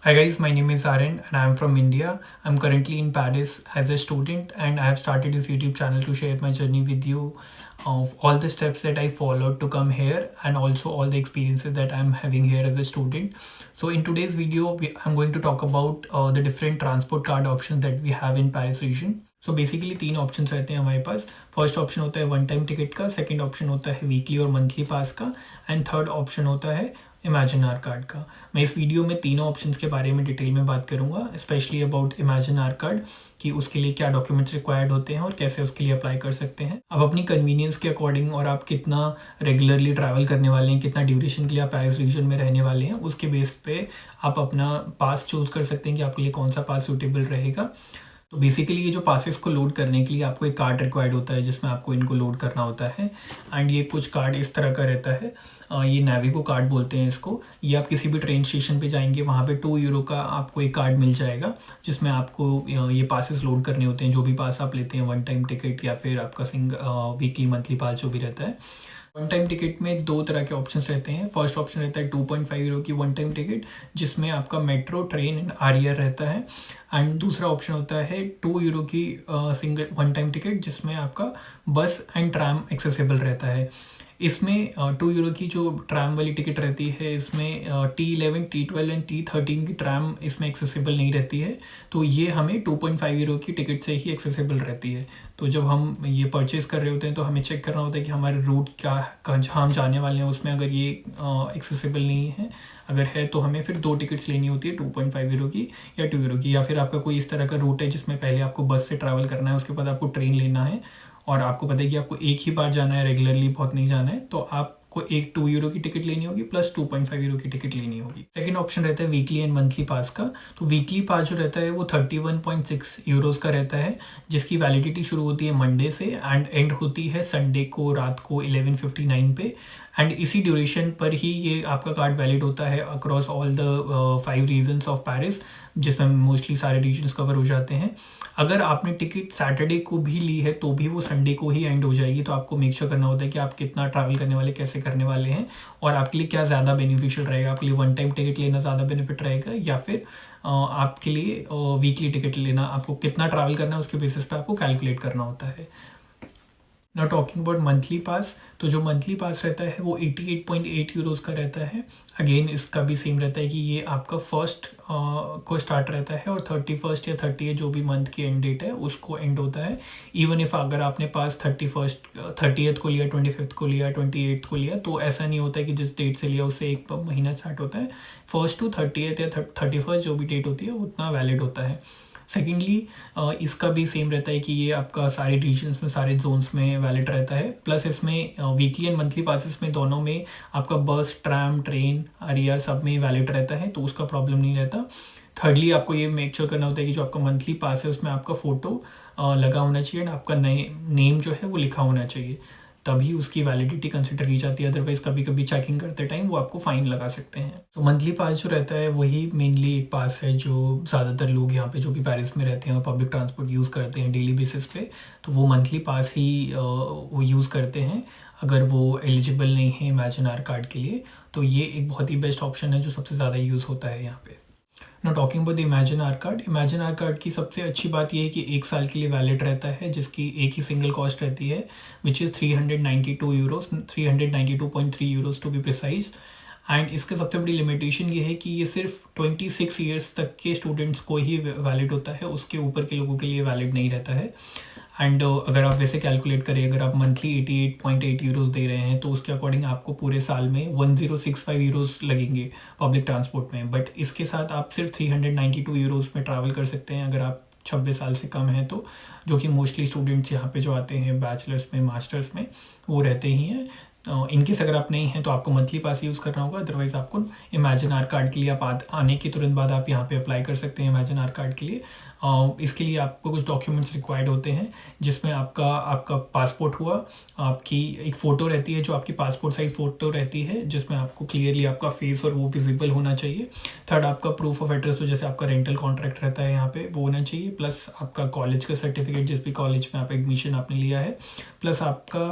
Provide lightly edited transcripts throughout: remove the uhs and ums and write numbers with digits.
Hi guys, my name is Aaron and I am from India. I'm currently in Paris as a student and I have started this YouTube channel to share my journey with you of all the steps that I followed to come here and also all the experiences that I'm having here as a student. So in today's video, I'm going to talk about the different transport card options that we have in Paris region. So basically तीन options रहते हैं हमारे पास. First option होता है one time ticket का, second option होता है weekly और मंथली पास का एंड थर्ड ऑप्शन होता है इमेजिन आर कार्ड का. मैं इस वीडियो में तीनों ऑप्शंस के बारे में डिटेल में बात करूंगा, specially about Imagine R card कि उसके लिए क्या डॉक्यूमेंट्स रिक्वायर्ड होते हैं और कैसे उसके लिए अप्लाई कर सकते हैं. अब अपनी कन्वीनियंस के अकॉर्डिंग और आप कितना रेगुलरली ट्रैवल करने वाले हैं, कितना ड्यूरेशन के लिए आप पेरिस रीजन में रहने वाले हैं, उसके बेस पे आप अपना पास चूज कर सकते हैं कि आपके लिए कौन सा पास सूटेबल रहेगा. तो बेसिकली ये जो पासेस को लोड करने के लिए आपको एक कार्ड रिक्वायर्ड होता है जिसमें आपको इनको लोड करना होता है. एंड ये कुछ कार्ड इस तरह का रहता है, ये नाविगो कार्ड बोलते हैं इसको. ये आप किसी भी ट्रेन स्टेशन पे जाएंगे वहाँ पे 2 यूरो का आपको एक कार्ड मिल जाएगा जिसमें आपको ये पासेस लोड करने होते हैं. जो भी पास आप लेते हैं, वन टाइम टिकट या फिर आपका वीकली मंथली पास जो भी रहता है. वन टाइम टिकट में दो तरह के ऑप्शंस रहते हैं. फर्स्ट ऑप्शन रहता है 2.5 यूरो की वन टाइम टिकट जिसमें आपका मेट्रो, ट्रेन एंड आर रहता है. एंड दूसरा ऑप्शन होता है 2 यूरो की सिंगल वन टाइम टिकट जिसमें आपका बस एंड ट्राम एक्सेसिबल रहता है. इसमें 2 यूरो की जो ट्रैम वाली टिकट रहती है इसमें T11, T12 एंड T13 की ट्रैम इसमें एक्सेसिबल नहीं रहती है. तो ये हमें 2.5 यूरो की टिकट से ही एक्सेसिबल रहती है. तो जब हम ये परचेज कर रहे होते हैं तो हमें चेक करना होता है कि हमारे रूट क्या जहाँ हम जाने वाले हैं उसमें अगर ये एक्सेसिबल नहीं है, अगर है तो हमें फिर 2 टिकट्स लेनी होती है 2.5 यूरो की या 2 यूरो की. या फिर आपका कोई इस तरह का रूट है जिसमें पहले आपको बस से ट्रैवल करना है, उसके बाद आपको ट्रेन लेना है और आपको पता है कि आपको एक ही बार जाना है, रेगुलरली बहुत नहीं जाना है, तो आपको एक 2 यूरो की टिकट लेनी होगी प्लस 2.5 यूरो की टिकट लेनी होगी. सेकंड ऑप्शन रहता है वीकली एंड मंथली पास का. तो वीकली पास जो रहता है वो 31.6 यूरोज़ का रहता है जिसकी वैलिडिटी शुरू होती है मंडे से एंड एंड होती है संडे को रात को 11:59 पे. एंड इसी ड्यूरेशन पर ही ये आपका कार्ड वैलिड होता है across all the 5 regions of Paris जिसमें मोस्टली सारे रीजन्स कवर हो जाते हैं. अगर आपने टिकट सैटरडे को भी ली है तो भी वो संडे को ही एंड हो जाएगी. तो आपको मेक श्योर करना होता है कि आप कितना ट्रैवल करने वाले, कैसे करने वाले हैं और आपके लिए क्या ज़्यादा बेनिफिशियल रहेगा. आपके लिए वन टाइम टिकट लेना ज़्यादा बेनिफिट रहेगा या फिर आपके लिए वीकली टिकट लेना. आपको कितना ट्रैवल करना है उसके बेसिस पे आपको कैलकुलेट करना होता है. Now talking about monthly pass, तो जो मंथली पास रहता है वो 88.8 यूरोज़ का रहता है. अगेन इसका भी सेम रहता है कि ये आपका फर्स्ट को स्टार्ट रहता है और 31 या 30 जो भी मंथ की एंड डेट है उसको एंड होता है. इवन इफ अगर आपने पास 30th को लिया, 25th को लिया, 28th को लिया, तो ऐसा नहीं होता है कि जिस डेट से लिया उससे एक महीना स्टार्ट होता है. 1st to 30th या 31st जो भी डेट होती है उतना वैलिड होता है. सेकेंडली इसका भी सेम रहता है कि ये आपका सारे रीजन्स में, सारे जोन्स में वैलिड रहता है. प्लस इसमें वीकली एंड मंथली पासेस में दोनों में आपका बस, ट्रैम, ट्रेन, आर सब में वैलिड रहता है तो उसका प्रॉब्लम नहीं रहता. थर्डली आपको ये मेक श्योर करना होता है कि जो आपका मंथली पास है उसमें आपका फ़ोटो लगा होना चाहिए एंड आपका नेम जो है वो लिखा होना चाहिए, तभी उसकी वैलिडिटी कंसिडर की जाती है. अदरवाइज कभी कभी चेकिंग करते टाइम वो आपको फाइन लगा सकते हैं. तो मंथली पास जो रहता है वही मेनली एक पास है जो ज़्यादातर लोग यहाँ पे जो भी पेरिस में रहते हैं और पब्लिक ट्रांसपोर्ट यूज़ करते हैं डेली बेसिस पे, तो वो मंथली पास ही वो यूज़ करते हैं अगर वो एलिजिबल नहीं है इमेजिन आर कार्ड के लिए. तो ये एक बहुत ही बेस्ट ऑप्शन है जो सबसे ज़्यादा यूज़ होता है यहाँ पे. Now talking about the Imagine R card, Imagine R card की सबसे अच्छी बात यह है कि 1 साल के लिए वैलिड रहता है जिसकी एक ही सिंगल कॉस्ट रहती है which is 392 euros, 392.3 euros to be precise. And इसका सबसे बड़ी लिमिटेशन ये है कि ये सिर्फ 26 ईयर्स तक के स्टूडेंट्स को ही वैलिड होता है, उसके ऊपर के लोगों के लिए वैलिड नहीं रहता है. एंड अगर आप वैसे कैलकुलेट करें, अगर आप मंथली 88.8 यूरोज़ दे रहे हैं तो उसके अकॉर्डिंग आपको पूरे साल में 1065 यूरोज़ लगेंगे पब्लिक ट्रांसपोर्ट में. बट इसके साथ आप सिर्फ 392 यूरोज़ में ट्रैवल कर सकते हैं अगर आप 26 साल से कम हैं तो, जो कि मोस्टली स्टूडेंट्स यहाँ पे जो आते हैं बैचलर्स में, मास्टर्स में, वो रहते ही हैं. इनकेस अगर आप नहीं हैं तो आपको मंथली पास यूज़ करना होगा. अदरवाइज़ आपको इमेजिन आर कार्ड के लिए आप आने के तुरंत बाद आप यहाँ पे अप्लाई कर सकते हैं इमेजिन आर कार्ड के लिए. इसके लिए आपको कुछ डॉक्यूमेंट्स रिक्वायर्ड होते हैं, जिसमें आपका आपका पासपोर्ट हुआ, आपकी एक फ़ोटो रहती है जो आपकी पासपोर्ट साइज़ फ़ोटो रहती है, जिसमें आपको क्लियरली आपका फेस और वो विजिबल होना चाहिए। थर्ड, आपका प्रूफ ऑफ एड्रेस, तो जैसे आपका रेंटल कॉन्ट्रैक्ट रहता है यहाँ पे, वो होना चाहिए। प्लस आपका कॉलेज का सर्टिफिकेट, जिस भी कॉलेज में आप एडमिशन आपने लिया है। प्लस आपका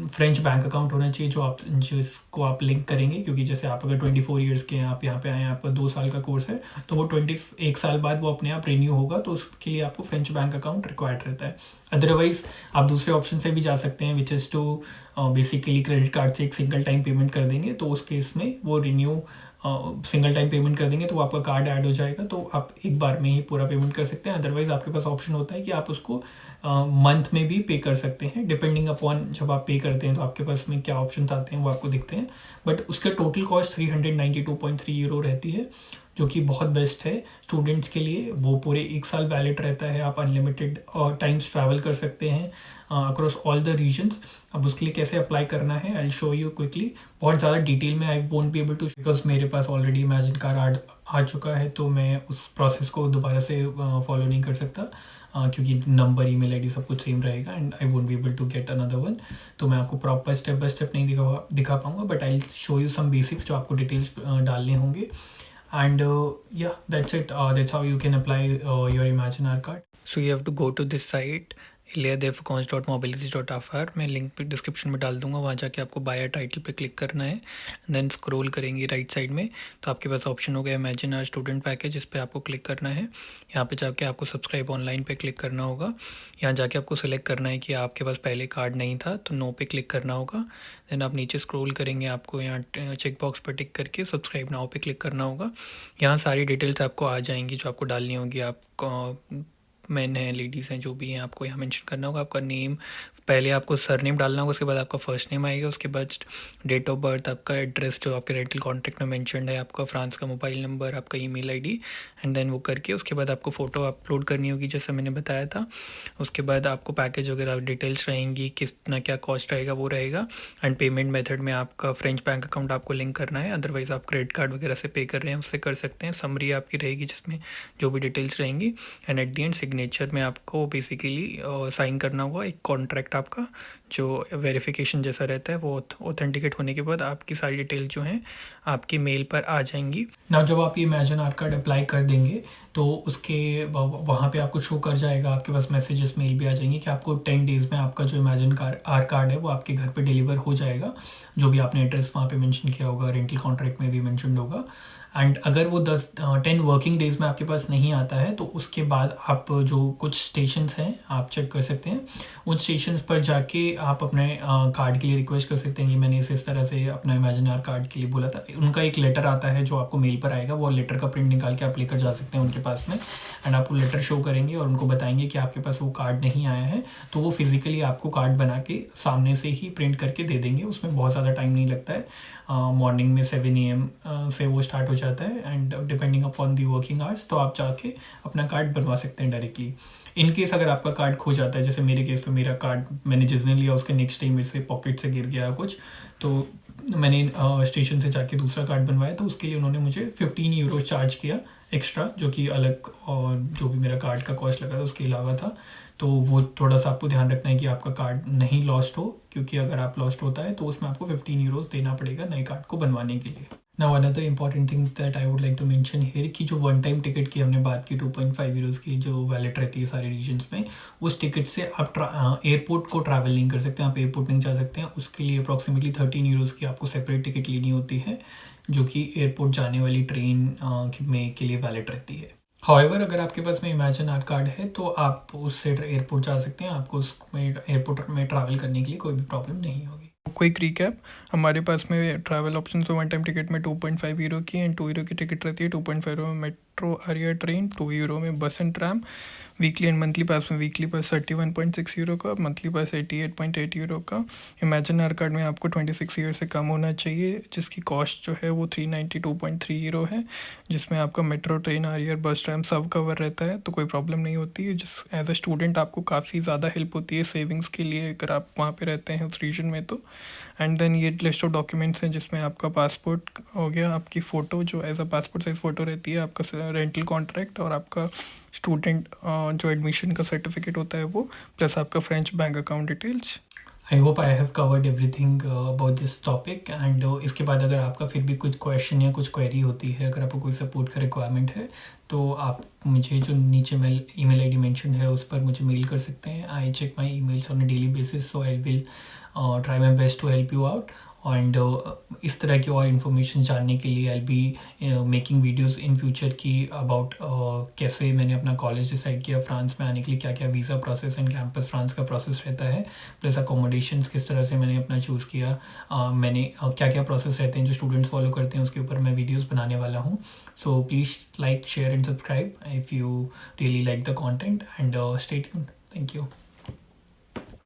फ्रेंच बैंक अकाउंट होना चाहिए जिसको आप लिंक करेंगे, क्योंकि जैसे आप अगर 24 ईयर्स के हैं, आप यहाँ पे आए हैं, आपका 2 साल का कोर्स है, तो वो 21 साल बाद वो अपने आप रिन्यू होगा, तो उसके लिए आपको फ्रेंच बैंक अकाउंट रिक्वायर्ड रहता है। अदरवाइज आप दूसरे ऑप्शन से भी जा सकते हैं, which is to basically credit card से एक सिंगल टाइम पेमेंट कर देंगे, तो उस केस में वो रिन्यू सिंगल टाइम पेमेंट कर देंगे तो आपका कार्ड ऐड हो जाएगा, तो आप एक बार में ही पूरा पेमेंट कर सकते हैं। अदरवाइज आपके पास ऑप्शन होता है कि आप उसको मंथ में भी पे कर सकते हैं, डिपेंडिंग अपॉन जब आप पे करते हैं तो आपके पास में क्या ऑप्शन आते हैं वो आपको दिखते हैं। बट उसका टोटल कॉस्ट 392.3 यूरो रहती है, जो कि बहुत बेस्ट है स्टूडेंट्स के लिए। वो पूरे 1 साल वैलिड रहता है, आप अनलिमिटेड टाइम्स ट्रैवल कर सकते हैं अक्रॉस ऑल द रीजन्स। अब उसके लिए कैसे अप्लाई करना है, आई शो यू क्विकली। बहुत ज़्यादा डिटेल में I won't be able to, because मेरे पास ऑलरेडी इमेजिन कार्ड आ चुका है, तो मैं उस प्रोसेस को दोबारा से फॉलो नहीं कर सकता, क्योंकि नंबर, ईमेल आईडी सब कुछ सेम रहेगा, and I won't be able to get another one. तो मैं आपको प्रॉपर स्टेप बाय स्टेप नहीं दिखा पाऊंगा, but I show you some basics जो आपको डिटेल्स डालने होंगे। And yeah, that's it. That's how you can apply your Imagine R card. So you have to go to this site, ilyadevcons.mobilities.fr। मैं link पे description में डाल दूंगा, वहाँ जाके आपको बायर टाइटल पे क्लिक करना है, देन स्क्रॉल करेंगे राइट साइड में, तो आपके पास ऑप्शन हो गया इमेजिन आर स्टूडेंट पैकेज, इस पे आपको क्लिक करना है। यहाँ पे जाके आपको सब्सक्राइब ऑनलाइन पे क्लिक करना होगा। यहाँ जाके आपको सेलेक्ट करना है कि आपके पास पहले कार्ड नहीं था, तो नो पे क्लिक करना होगा। देन आप नीचे स्क्रॉल करेंगे, आपको यहाँ चेक बॉक्स पर टिक करके सब्सक्राइब नाउ पे क्लिक करना होगा। यहाँ सारी डिटेल्स आपको आ जाएंगी जो आपको डालनी होगी। आपको मैन है, लेडीज़ हैं, जो भी हैं, आपको यहाँ मेंशन करना होगा आपका नेम। पहले आपको सरनेम डालना होगा, उसके बाद आपका फर्स्ट नेम आएगा, उसके बाद डेट ऑफ बर्थ, आपका एड्रेस जो आपके रेंटल कॉन्ट्रैक्ट में मेंशन्ड है, आपका फ्रांस का मोबाइल नंबर, आपका ईमेल आईडी, एंड देन वो करके उसके बाद आपको फ़ोटो अपलोड करनी होगी जैसा मैंने बताया था। उसके बाद आपको पैकेज वगैरह डिटेल्स रहेंगी, कितना क्या कॉस्ट रहेगा वो रहेगा, एंड पेमेंट मेथड में आपका फ्रेंच बैंक अकाउंट आपको लिंक करना है। अदरवाइज़ आप क्रेडिट कार्ड वगैरह से पे कर रहे हैं उससे कर सकते हैं। समरी आपकी रहेगी जिसमें जो भी डिटेल्स रहेंगी, and at the and signature में आपको बेसिकली साइन करना होगा एक कॉन्ट्रैक्ट आपका, जो वेरिफिकेशन जैसा रहता है। वो ऑथेंटिकेट होने के बाद आपकी सारी डिटेल जो हैं आपकी मेल पर आ जाएंगी ना। जब आप ये इमेजिन आर कार्ड अप्लाई कर देंगे तो उसके वहाँ पे आपको शो कर जाएगा, आपके पास मैसेजेस मेल भी आ जाएंगे कि आपको 10 डेज़ में आपका जो इमेजिन आर कार्ड है वो आपके घर पे डिलीवर हो जाएगा, जो भी आपने एड्रेस वहाँ पे मेंशन किया होगा, रेंटल कॉन्ट्रैक्ट में भी मेंशन होगा। एंड अगर वो 10 वर्किंग डेज़ में आपके पास नहीं आता है, तो उसके बाद आप जो कुछ स्टेशंस हैं आप चेक कर सकते हैं। उन स्टेशंस पर जाके आप अपने कार्ड के लिए रिक्वेस्ट कर सकते हैं कि मैंने इस तरह से अपना इमेजिन आर कार्ड के लिए बोला था। उनका एक लेटर आता है जो आपको मेल पर आएगा, वो लेटर का प्रिंट निकाल के आप लेकर जा सकते हैं उनके पास में, एंड आप वो लेटर शो करेंगे और उनको बताएंगे कि आपके पास वो कार्ड नहीं आया है, तो वो फिज़िकली आपको कार्ड बना के सामने से ही प्रिंट करके दे देंगे। उसमें बहुत ज़्यादा टाइम नहीं लगता है, मॉर्निंग में 7 AM से वो स्टार्ट हो जाता है, and depending upon the working hours, तो आप जाके अपना कार्ड बनवा सकते हैं डायरेक्टली। इन केस अगर आपका कार्ड खो जाता है, जैसे मेरे केस में मेरा कार्ड मैंने जिस दिन लिया उसके नेक्स्ट डे मेरे से पॉकेट से गिर गया कुछ, तो मैंने स्टेशन से जाके दूसरा कार्ड बनवाया, तो उसके लिए उन्होंने मुझे 15 यूरो चार्ज किया एक्स्ट्रा, जो कि अलग और जो भी मेरा कार्ड का कॉस्ट लगा था उसके अलावा था। तो वो थोड़ा सा आपको ध्यान रखना है कि आपका कार्ड नहीं लॉस्ट हो, क्योंकि अगर आप लॉस्ट होता है तो उसमें आपको 15 यूरोज़ देना पड़ेगा नए कार्ड को बनवाने के लिए। Now another important thing that I would like to mention here कि जो वन टाइम टिकट की हमने बात की 2.5 यूरोज़ की जो वैलिड रहती है सारे रीजन्स में, उस टिकट से आप एयरपोर्ट को ट्रैवल नहीं कर सकते, आप एयरपोर्ट नहीं जा सकते हैं। उसके लिए अप्रॉक्सीमेटली 13 यूरोज़ की आपको सेपरेट टिकट लेनी होती है, जो कि एयरपोर्ट जाने वाली ट्रेन में के लिए वैलिड रहती है। हाउएवर अगर आपके पास में इमेजिन आर कार्ड है तो आप उससे एयरपोर्ट जा सकते हैं, आपको उसमें एयरपोर्ट में ट्रैवल करने के लिए कोई भी प्रॉब्लम नहीं होगी। क्विक रिकैप, हमारे पास में ट्रैवल ऑप्शन तो वन टाइम टिकट में 2.5 यूरो की एंड 2 यूरो की टिकट रहती है। 2.5 यूरो में मेट्रो आरिया ट्रेन, 2 यूरो में bus and tram. Weekly and monthly pass में वीकली पास 31.6 यूरो का, मंथली पास 88.8 यूरो का। इमेजिन आर कार्ड में आपको 26 ईयर से कम होना चाहिए, जिसकी कॉस्ट जो है वो 392.3 यूरो है, जिसमें आपका मेट्रो ट्रेन आरियर बस ट्राम सब कवर रहता है, तो कोई प्रॉब्लम नहीं होती है। जिस एज अ स्टूडेंट आपको काफ़ी ज़्यादा हेल्प होती है सेविंग्स के लिए, अगर आप वहाँ पे रहते हैं उस रीजन में तो। एंड देन ये लिस्ट ऑफ डॉक्यूमेंट्स हैं जिसमें आपका पासपोर्ट हो गया, आपकी फ़ोटो जो as a passport size photo रहती है, आपका रेंटल कॉन्ट्रैक्ट और आपका स्टूडेंट जो एडमिशन का सर्टिफिकेट होता है वो, प्लस आपका French bank account details. I hope I have covered everything about this topic and इसके बाद अगर आपका फिर भी कुछ क्वेश्चन या कुछ क्वेरी होती है, अगर आपको कोई सपोर्ट का रिक्वायरमेंट है तो आप मुझे जो नीचे मेल ईमेल आईडी मेंशन है उस पर मुझे मेल कर सकते हैं। I check my emails on a daily basis, so I will try my best to help you out. And इस तरह की और इन्फॉर्मेशन जानने के लिए I be making videos in future की अबाउट कैसे मैंने अपना कॉलेज डिसाइड किया, फ्रांस में आने के लिए क्या क्या visa process and campus France का प्रोसेस रहता है, प्लस अकोमोडेशंस किस तरह से मैंने अपना चूज़ किया, मैंने क्या क्या प्रोसेस रहते हैं जो स्टूडेंट्स फॉलो करते हैं, उसके ऊपर मैं वीडियोज़ बनाने वाला हूँ। So please like share and subscribe if you really like the content and stay tuned. Thank you.